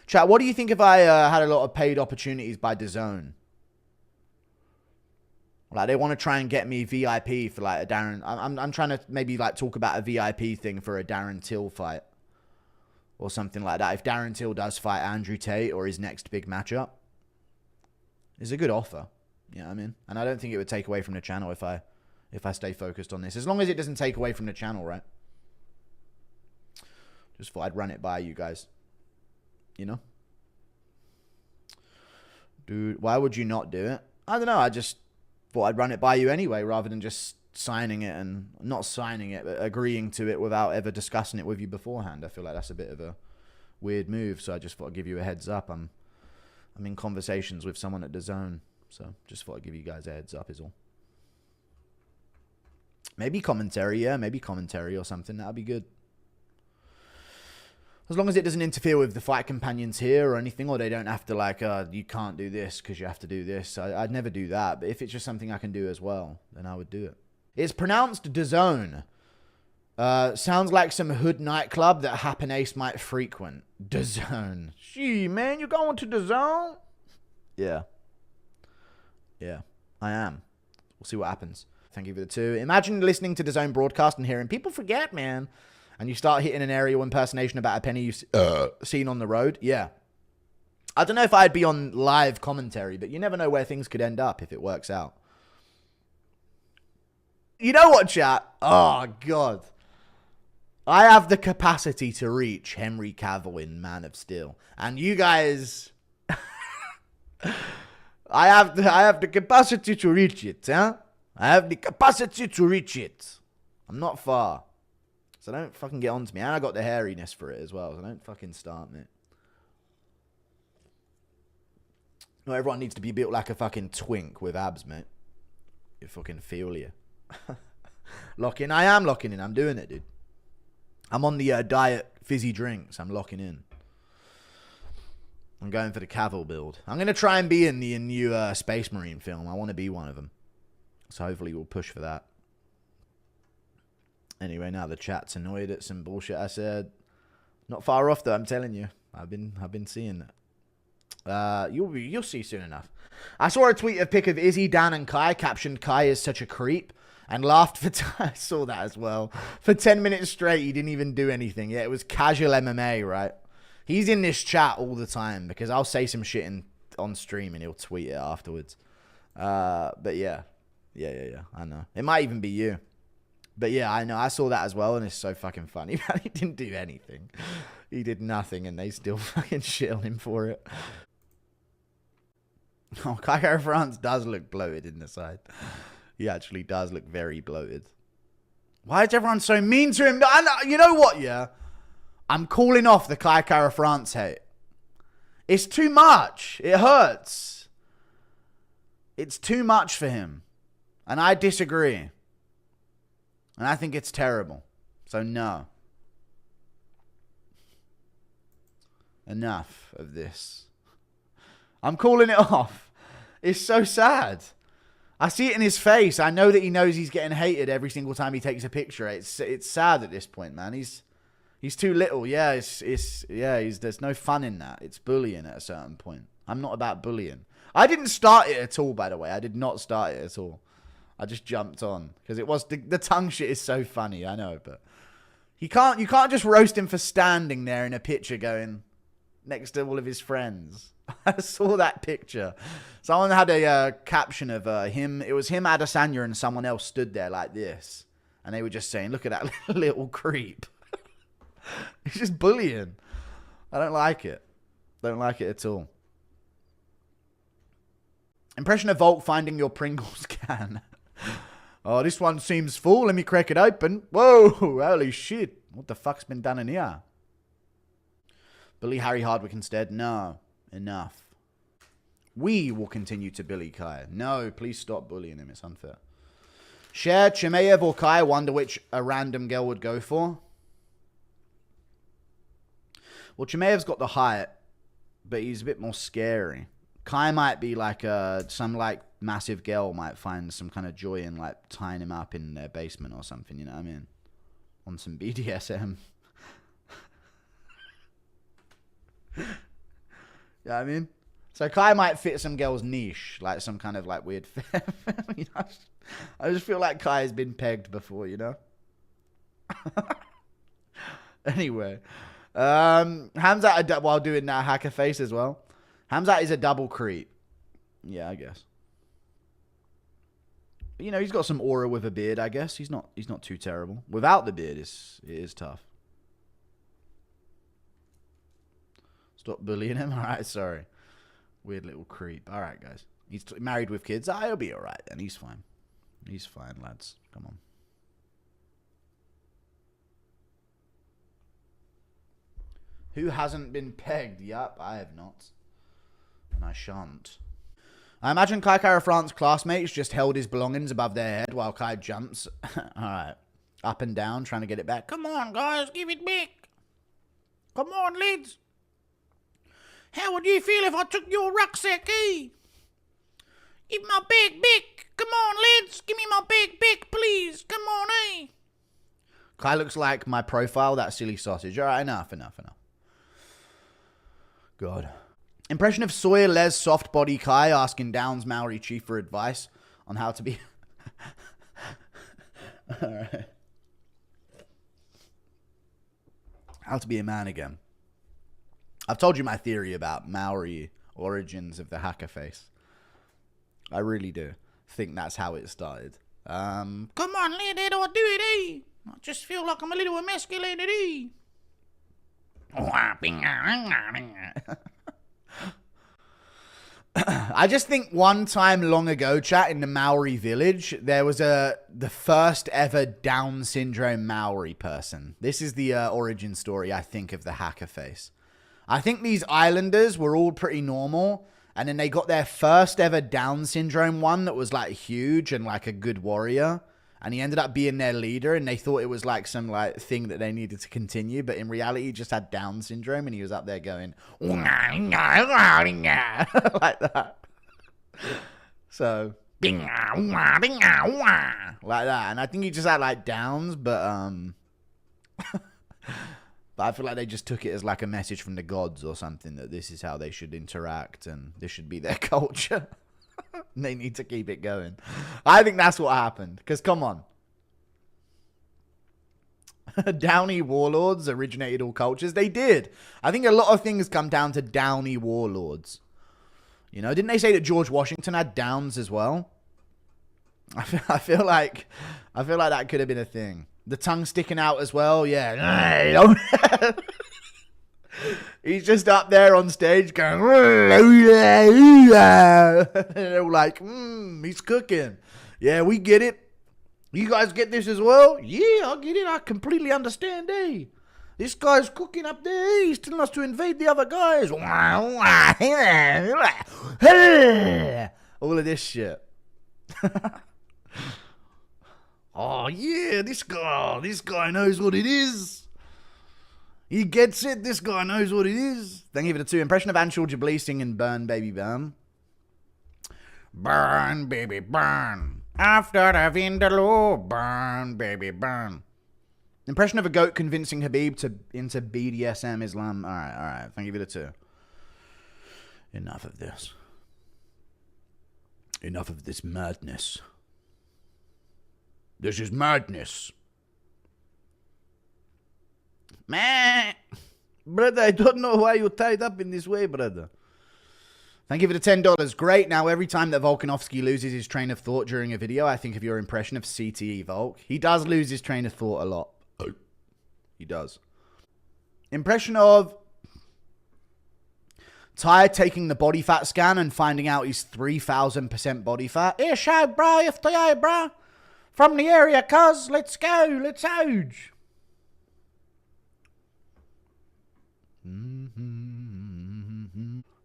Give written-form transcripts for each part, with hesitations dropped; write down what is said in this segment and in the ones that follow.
Chat, what do you think if I had a lot of paid opportunities by DAZN? Like, they want to try and get me VIP for, like, a Darren... I'm trying to maybe, like, talk about a VIP thing for a Darren Till fight. Or something like that. If Darren Till does fight Andrew Tate or his next big matchup. It's a good offer. You know what I mean? And I don't think it would take away from the channel if I stay focused on this. As long as it doesn't take away from the channel, right? Just thought I'd run it by you guys. You know? Dude, why would you not do it? I don't know. I just thought I'd run it by you anyway, rather than just signing it and... Not signing it, but agreeing to it without ever discussing it with you beforehand. I feel like that's a bit of a weird move, so I just thought I'd give you a heads up. I'm in conversations with someone at DAZN, so just thought I'd give you guys a heads up is all. Maybe commentary, yeah. Maybe commentary or something. That'd be good. As long as it doesn't interfere with the fight companions here or anything, or they don't have to, like, you can't do this because you have to do this. I'd never do that. But if it's just something I can do as well, then I would do it. It's pronounced DAZN. Sounds like some hood nightclub that Happen Ace might frequent. DAZN. Gee, man, you going to DAZN? Yeah. Yeah, I am. We'll see what happens. Thank you for the 2. Imagine listening to DAZN broadcast and hearing, people forget, man. And you start hitting an aerial impersonation about a penny you've seen on the road. Yeah. I don't know if I'd be on live commentary, but you never know where things could end up if it works out. You know what, chat? Oh, God. I have the capacity to reach Henry Cavill in Man of Steel. And you guys... I have the capacity to reach it, huh? I have the capacity to reach it. I'm not far. So don't fucking get on to me. And I got the hairiness for it as well. So don't fucking start me. Not everyone needs to be built like a fucking twink with abs, mate. You fucking feel you. Locking. I am locking in. I'm doing it, dude. I'm on the diet fizzy drinks. I'm locking in. I'm going for the Cavill build. I'm going to try and be in the new Space Marine film. I want to be one of them. So hopefully we'll push for that. Anyway, now the chat's annoyed at some bullshit I said. Not far off though, I'm telling you. I've been seeing that. You'll see soon enough. I saw a tweet of pic of Izzy, Dan, and Kai, captioned "Kai is such a creep," and laughed for I saw that as well. For 10 minutes straight, he didn't even do anything. Yeah, it was casual MMA, right? He's in this chat all the time because I'll say some shit on stream and he'll tweet it afterwards. But yeah. Yeah. I know. It might even be you. But yeah, I know. I saw that as well, and it's so fucking funny. Man, he didn't do anything. He did nothing, and they still fucking shit on him for it. Oh, Kaiko France does look bloated in the side. He actually does look very bloated. Why is everyone so mean to him? You know what, yeah? I'm calling off the Kai Kara France hate. It's too much. It hurts. It's too much for him. And I disagree. And I think it's terrible. So no. Enough of this. I'm calling it off. It's so sad. I see it in his face. I know that he knows he's getting hated every single time he takes a picture. It's sad at this point, man. He's too little. Yeah, there's no fun in that. It's bullying at a certain point. I'm not about bullying. I didn't start it at all, by the way. I did not start it at all. I just jumped on because it was the tongue shit is so funny. I know, but you can't just roast him for standing there in a picture going next to all of his friends. I saw that picture. Someone had a caption of him. It was him, Adesanya, and someone else stood there like this, and they were just saying, "Look at that little creep." It's just bullying. I don't like it. Don't like it at all. Impression of Volk finding your Pringles can. Oh, this one seems full. Let me crack it open. Whoa, holy shit. What the fuck's been done in here? Bully Harry Hardwick instead? No. Enough. We will continue to bully Kai. No, please stop bullying him. It's unfair. Share Chimaev or Kai. Wonder which a random girl would go for. Well, Chimaev's got the height, but he's a bit more scary. Kai might be like some like massive girl might find some kind of joy in like tying him up in their basement or something, you know what I mean? On some BDSM. You know what I mean? So Kai might fit some girl's niche, like some kind of like weird. You know, I just feel like Kai has been pegged before, you know. Anyway, Hamzat while doing that hacker face as well. Hamzat is a double creep. Yeah, I guess. You know, he's got some aura with a beard. I guess he's not too terrible. Without the beard, it is tough. Stop bullying him. All right, sorry. Weird little creep. All right, guys. He's married with kids. He'll be all right then. He's fine. He's fine, lads. Come on. Who hasn't been pegged? Yup, I have not. And I shan't. I imagine Kai Kara France's classmates just held his belongings above their head while Kai jumps. Alright. Up and down, trying to get it back. Come on, guys, give it back. Come on, lads. How would you feel if I took your rucksack, eh? Give my bag back. Come on, lads. Give me my bag back, please. Come on, eh? Kai looks like my profile, that silly sausage. Alright, enough. God. Impression of Sawyer Les soft body Kai asking Downs Maori Chief for advice on how to be... Alright. How to be a man again. I've told you my theory about Maori origins of the hacker face. I really do think that's how it started. Come on, lady, do I do it, eh? I just feel like I'm a little emasculated, eh? I just think one time long ago, chat, in the Maori village, there was the first ever Down syndrome Maori person. This is the origin story, I think, of the hacker face. I think these islanders were all pretty normal, and then they got their first ever Down syndrome one that was like huge and like a good warrior, and he ended up being their leader, and they thought it was like some like thing that they needed to continue, but in reality he just had Down syndrome, and he was up there going like that. So like that, and I think he just had like Downs, but but I feel like they just took it as like a message from the gods or something, that this is how they should interact and this should be their culture. They need to keep it going. I think that's what happened. Because come on. Downy warlords originated all cultures. They did. I think a lot of things come down to Downy warlords. You know, didn't they say that George Washington had Downs as well? I feel like that could have been a thing. The tongue sticking out as well, yeah. He's just up there on stage going, and they're all like, he's cooking. Yeah, we get it. You guys get this as well? Yeah, I get it. I completely understand, eh? This guy's cooking up there. He's telling us to invade the other guys. All of this shit. Oh, yeah, this guy knows what it is. He gets it. This guy knows what it is. Thank you for the 2. Impression of Anshul Jablee singing Burn, Baby, Burn. Burn, baby, burn. After the Vindaloo, burn, baby, burn. Impression of a goat convincing Habib into BDSM Islam. All right. Thank you for the 2. Enough of this. Enough of this madness. This is madness. Man, brother, I don't know why you tied up in this way, brother. Thank you for the $10. Great. Now, every time that Volkanovski loses his train of thought during a video, I think of your impression of CTE Volk. He does lose his train of thought a lot. He does. Impression of Ty taking the body fat scan and finding out he's 3,000% body fat. Here, show, bro. FTA, bro. From the area, cuz. Let's go. Let's ouge.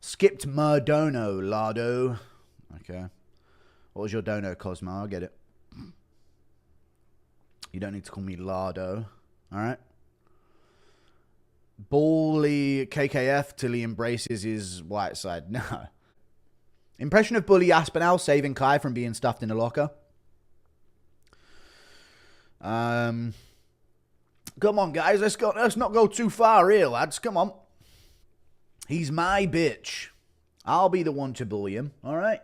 Skipped Murdono, Lardo. Okay. What was your dono, Cosmo? I get it. You don't need to call me Lardo. Alright. Bully KKF till he embraces his white side. No. Impression of Bully Aspinall saving Kai from being stuffed in a locker. Come on, guys. Let's not go too far here, lads. Come on. He's my bitch. I'll be the one to bully him, all right?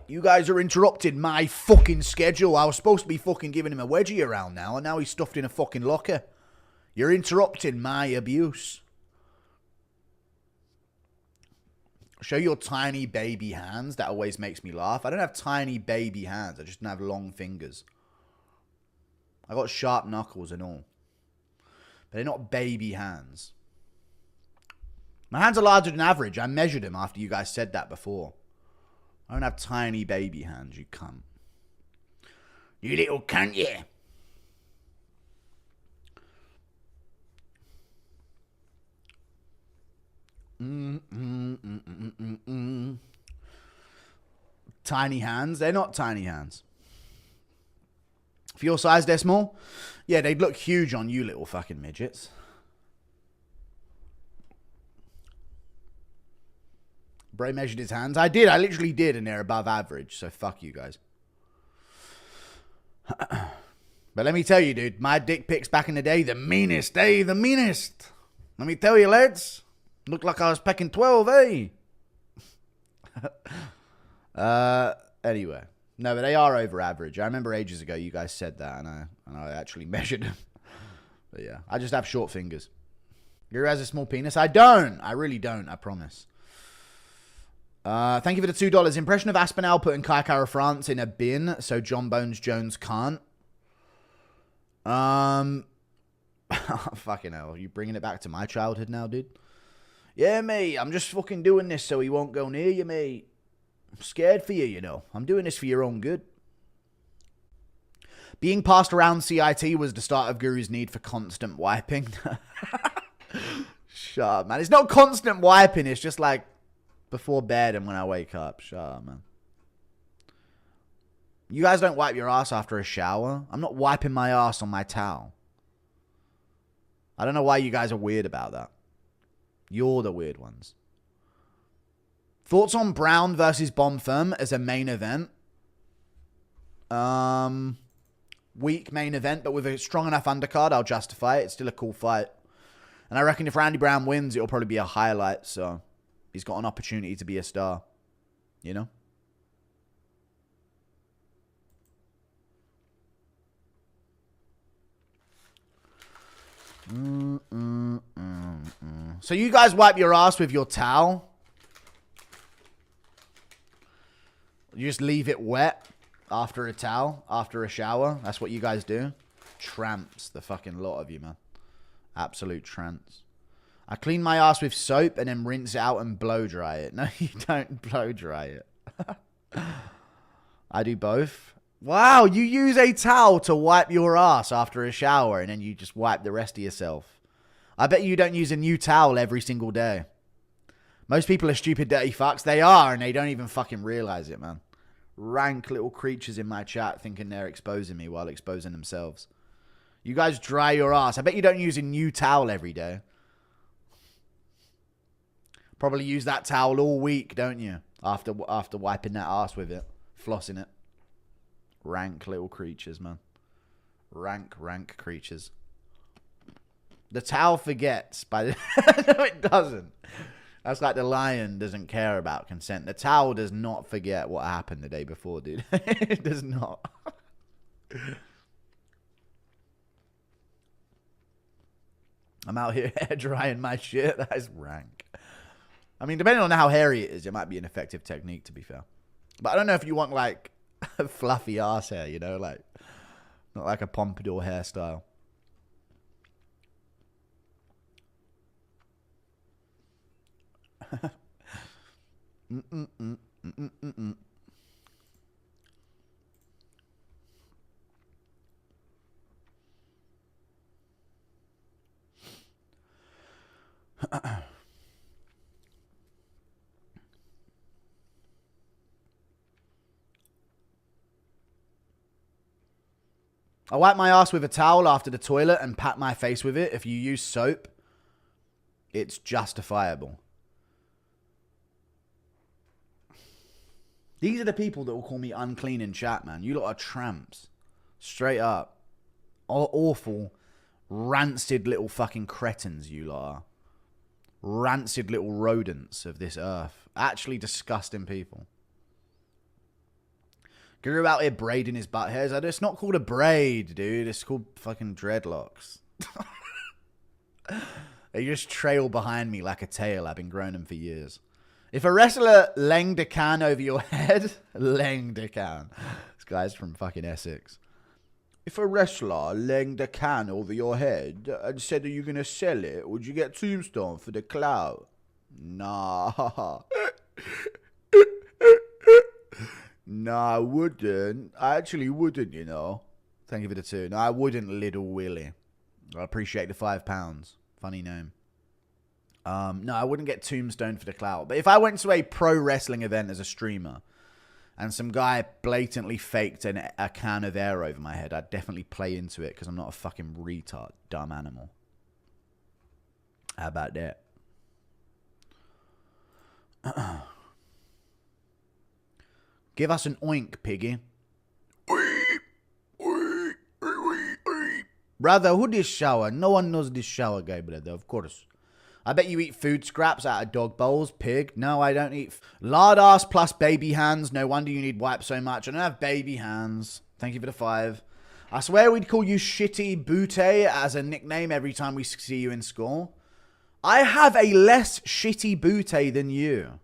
You guys are interrupting my fucking schedule. I was supposed to be fucking giving him a wedgie around now, and now he's stuffed in a fucking locker. You're interrupting my abuse. Show your tiny baby hands. That always makes me laugh. I don't have tiny baby hands. I just don't have long fingers. I got sharp knuckles and all. But they're not baby hands. My hands are larger than average. I measured them after you guys said that before. I don't have tiny baby hands, you cunt. You little cunt, yeah. Tiny hands? They're not tiny hands. For your size, they're small? Yeah, they'd look huge on you little fucking midgets. Bray measured his hands. I did. I literally did, and they're above average. So fuck you guys. But let me tell you, dude, my dick pics back in the day, the meanest, eh? The meanest. Let me tell you, lads. Looked like I was pecking 12, eh? Anyway. No, but they are over average. I remember ages ago you guys said that, and I actually measured them. But yeah, I just have short fingers. Guru has a small penis. I don't. I really don't. I promise. Thank you for the $2. Impression of Aspinall putting Kai Kara France in a bin so John Bones Jones can't. Fucking hell. Are you bringing it back to my childhood now, dude? Yeah, mate. I'm just fucking doing this so he won't go near you, mate. I'm scared for you, you know. I'm doing this for your own good. Being passed around CIT was the start of Guru's need for constant wiping. Shut up, man. It's not constant wiping. It's just like before bed and when I wake up. Shut up, man. You guys don't wipe your ass after a shower. I'm not wiping my ass on my towel. I don't know why you guys are weird about that. You're the weird ones. Thoughts on Brown versus Bonfirm as a main event? Weak main event, but with a strong enough undercard, I'll justify it. It's still a cool fight. And I reckon if Randy Brown wins, it'll probably be a highlight. So he's got an opportunity to be a star. You know? So you guys wipe your ass with your towel? You just leave it wet after a towel, after a shower? That's what you guys do? Tramps, the fucking lot of you, man. Absolute tramps. I clean my ass with soap and then rinse it out and blow dry it. No, you don't blow dry it. I do both. Wow, you use a towel to wipe your ass after a shower and then you just wipe the rest of yourself. I bet you don't use a new towel every single day. Most people are stupid, dirty fucks. They are, and they don't even fucking realize it, man. Rank little creatures in my chat thinking they're exposing me while exposing themselves. You guys dry your ass. I bet you don't use a new towel every day. Probably use that towel all week, don't you? After wiping that ass with it. Flossing it. Rank little creatures, man. Rank creatures. The towel forgets by the... No, it doesn't. That's like the lion doesn't care about consent. The towel does not forget what happened the day before, dude. It does not. I'm out here hair drying my shit. That is rank. I mean, depending on how hairy it is, it might be an effective technique, to be fair. But I don't know if you want, like, fluffy ass hair, you know? Like, not like a pompadour hairstyle. I wipe my ass with a towel after the toilet and pat my face with it. If you use soap, it's justifiable. These are the people that will call me unclean in chat, man. You lot are tramps. Straight up. Awful, rancid little fucking cretins you lot are. rancid little rodents of this earth. Actually disgusting people. Guru out here braiding his butt hairs. It's not called a braid, dude. It's called fucking dreadlocks. They just trail behind me like a tail. I've been growing them for years. If a wrestler lenged a can over your head, lenged a can. This guy's from fucking Essex. If a wrestler lenged a can over your head and said, are you going to sell it? Would you get tombstone for the clout? Nah. Nah, I wouldn't. I actually wouldn't, you know. Thank you for the 2. No, I wouldn't, Little Willie. I appreciate the £5. Funny name. No, I wouldn't get tombstone for the clout. But if I went to a pro wrestling event as a streamer and some guy blatantly faked a can of air over my head, I'd definitely play into it because I'm not a fucking retard, dumb animal. How about that? Give us an oink, piggy. Brother, who this shower? No one knows this shower guy, brother, of course. I bet you eat food scraps out of dog bowls, pig. No, I don't eat. Lard ass plus baby hands. No wonder you need wipes so much. I don't have baby hands. Thank you for the 5. I swear we'd call you Shitty Booty as a nickname every time we see you in school. I have a less shitty booty than you.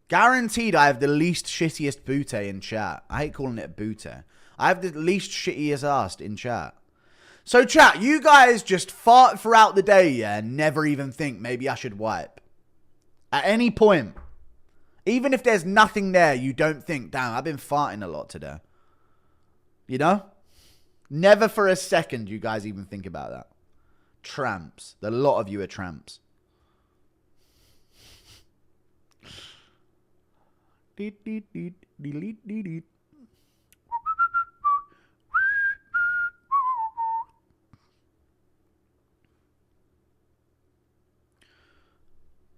Guaranteed I have the least shittiest booty in chat. I hate calling it a booty. I have the least shittiest ass in chat. So chat, you guys just fart throughout the day, yeah, and never even think maybe I should wipe. At any point. Even if there's nothing there, you don't think, damn, I've been farting a lot today. You know? Never for a second you guys even think about that. Tramps. A lot of you are tramps.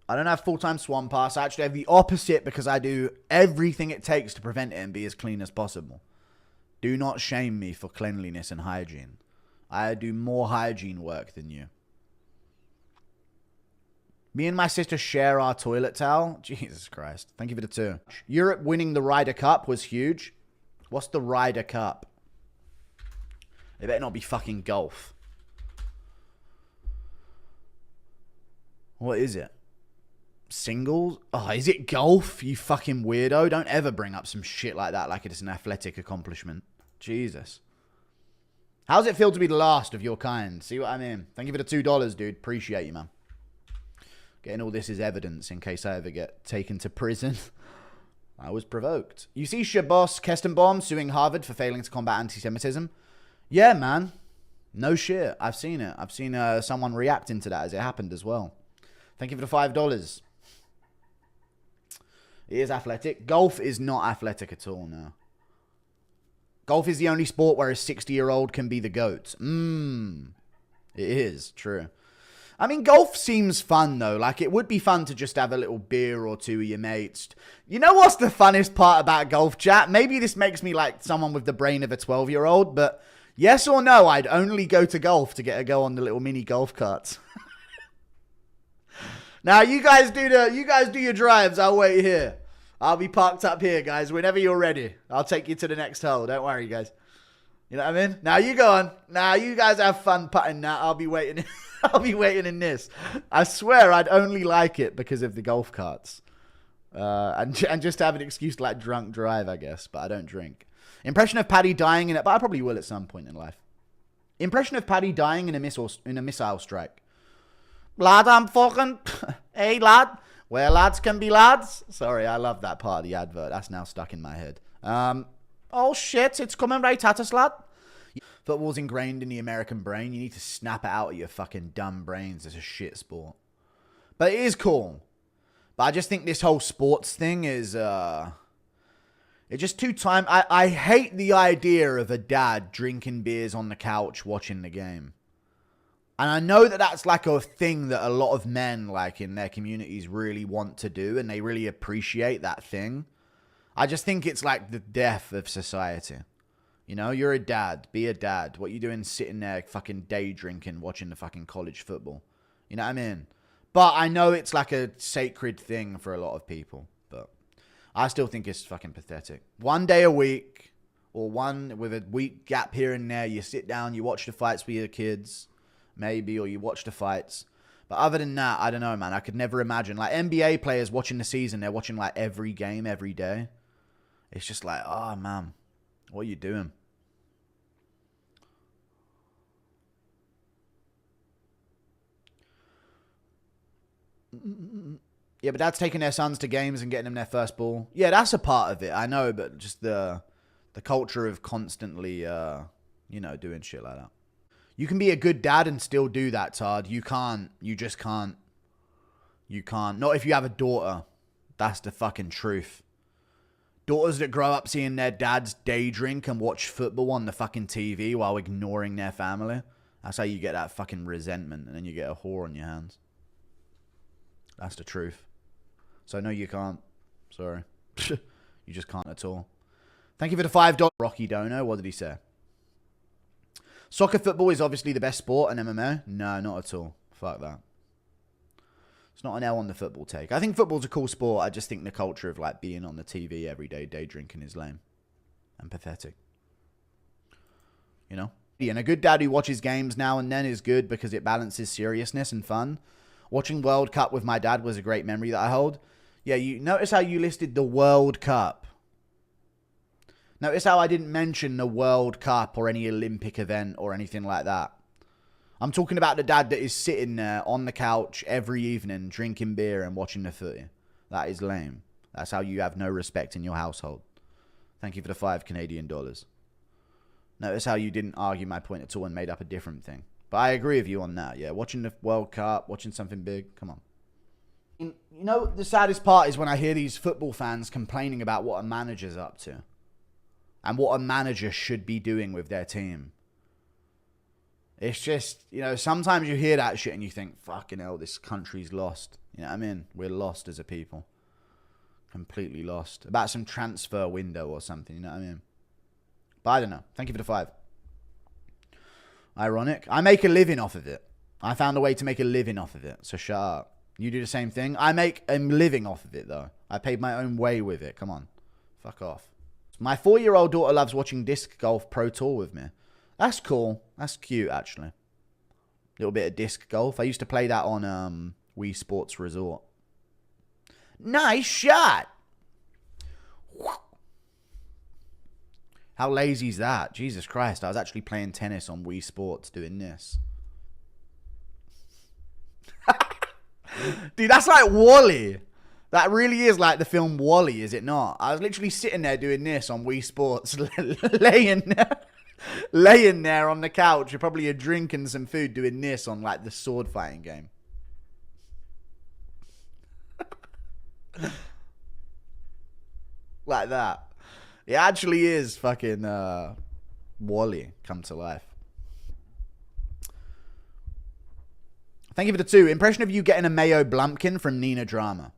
I don't have full-time Swan Pass. I actually have the opposite because I do everything it takes to prevent it and be as clean as possible. Do not shame me for cleanliness and hygiene. I do more hygiene work than you. Me and my sister share our toilet towel. Jesus Christ. Thank you for the 2. Europe winning the Ryder Cup was huge. What's the Ryder Cup? It better not be fucking golf. What is it? Singles? Oh, is it golf? You fucking weirdo. Don't ever bring up some shit like that like it is an athletic accomplishment. Jesus. How does it feel to be the last of your kind? See what I mean? Thank you for the $2, dude. Appreciate you, man. Getting all this as evidence in case I ever get taken to prison. I was provoked. You see Shabos Kestenbaum suing Harvard for failing to combat anti-Semitism? Yeah, man. No shit. I've seen it. I've seen someone reacting to that as it happened as well. Thank you for the $5. It is athletic. Golf is not athletic at all, no. Golf is the only sport where a 60-year-old can be the GOAT. It is, true. I mean, golf seems fun, though. Like, it would be fun to just have a little beer or two with your mates. You know what's the funnest part about golf, chat? Maybe this makes me like someone with the brain of a 12-year-old, but yes or no, I'd only go to golf to get a go on the little mini golf carts. Now, you guys do your drives. I'll wait here. I'll be parked up here, guys. Whenever you're ready, I'll take you to the next hole. Don't worry, guys. You know what I mean? Now you go on. Now you guys have fun putting that. I'll be waiting. I'll be waiting in this. I swear I'd only like it because of the golf carts. And just have an excuse to like drunk drive, I guess. But I don't drink. Impression of Paddy dying in it. But I probably will at some point in life. Impression of Paddy dying in a missile strike. Lad, I'm fucking... Hey, lad. Where lads can be lads. Sorry, I love that part of the advert. That's now stuck in my head. Oh, shit. It's coming right at us, lad. Football's ingrained in the American brain. You need to snap it out of your fucking dumb brains. It's a shit sport. But it is cool. But I just think this whole sports thing is... It's just too time... I hate the idea of a dad drinking beers on the couch watching the game. And I know that that's like a thing that a lot of men like in their communities really want to do. And they really appreciate that thing. I just think it's like the death of society. You know, you're a dad. Be a dad. What you doing sitting there fucking day drinking, watching the fucking college football? You know what I mean? But I know it's like a sacred thing for a lot of people. But I still think it's fucking pathetic. 1 day a week, or one with a week gap here and there, you sit down, you watch the fights with your kids, maybe, or you watch the fights. But other than that, I don't know, man. I could never imagine. Like, NBA players watching the season, they're watching, like, every game, every day. It's just like, oh, man, what are you doing? Yeah, but dad's taking their sons to games and getting them their first ball. Yeah, that's a part of it, I know, but just the culture of constantly, you know, doing shit like that. You can be a good dad and still do that, Todd. You can't. You just can't. You can't. Not if you have a daughter. That's the fucking truth. Daughters that grow up seeing their dads day drink and watch football on the fucking TV while ignoring their family. That's how you get that fucking resentment, and then you get a whore on your hands. That's the truth. So no, you can't. Sorry. You just can't at all. Thank you for the $5. Rocky Dono. What did he say? Soccer football is obviously the best sport, and MMA? No, not at all. Fuck that. It's not an L on the football take. I think football's a cool sport. I just think the culture of like being on the TV every day, day drinking is lame and pathetic. You know? And a good dad who watches games now and then is good because it balances seriousness and fun. Watching World Cup with my dad was a great memory that I hold. Yeah, you notice how you listed the World Cup. Notice how I didn't mention the World Cup or any Olympic event or anything like that. I'm talking about the dad that is sitting there on the couch every evening drinking beer and watching the footy. That is lame. That's how you have no respect in your household. Thank you for the $5 Canadian. Notice how you didn't argue my point at all and made up a different thing. But I agree with you on that. Yeah, watching the World Cup, watching something big. Come on. You know, the saddest part is when I hear these football fans complaining about what a manager's up to. And what a manager should be doing with their team. It's just, you know, sometimes you hear that shit and you think, fucking hell, this country's lost. You know what I mean? We're lost as a people. Completely lost. About some transfer window or something, you know what I mean? But I don't know. Thank you for the 5. Ironic. I make a living off of it. I found a way to make a living off of it. So shut up. You do the same thing? I make a living off of it, though. I paid my own way with it. Come on. Fuck off. My 4-year-old daughter loves watching Disc Golf Pro Tour with me. That's cool. That's cute, actually. Little bit of disc golf. I used to play that on Wii Sports Resort. Nice shot. How lazy is that? Jesus Christ. I was actually playing tennis on Wii Sports doing this. Dude, that's like WALL-E. That really is like the film WALL-E, is it not? I was literally sitting there doing this on Wii Sports, laying there on the couch with probably a drink and some food doing this on like the sword fighting game. Like that. It actually is fucking WALL-E come to life. Thank you for the 2. Impression of you getting a Mayo Blumpkin from Nina Drama.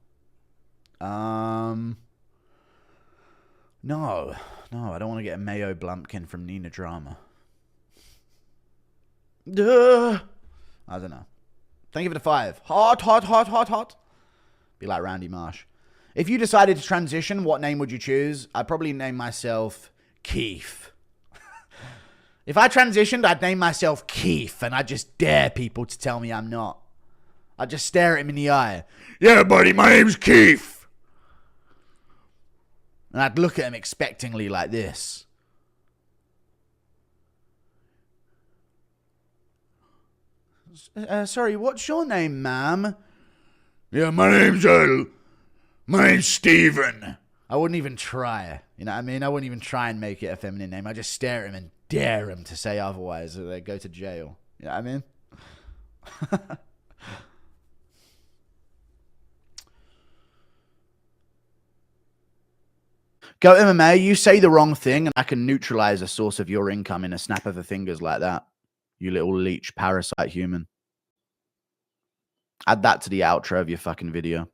No, I don't want to get a Mayo Blumpkin from Nina Drama. Duh. I don't know. Thank you for the 5. Hot. Be like Randy Marsh. If you decided to transition, what name would you choose? I'd probably name myself Keith. If I transitioned, I'd name myself Keith, and I'd just dare people to tell me I'm not. I'd just stare at him in the eye. Yeah, buddy, my name's Keith. And I'd look at him expectingly like this. Sorry, what's your name, ma'am? Yeah, my name's Steven. I wouldn't even try. You know what I mean? I wouldn't even try and make it a feminine name. I just stare at him and dare him to say otherwise, or they go to jail. You know what I mean? Go MMA, you say the wrong thing and I can neutralize a source of your income in a snap of the fingers like that. You little leech parasite human. Add that to the outro of your fucking video.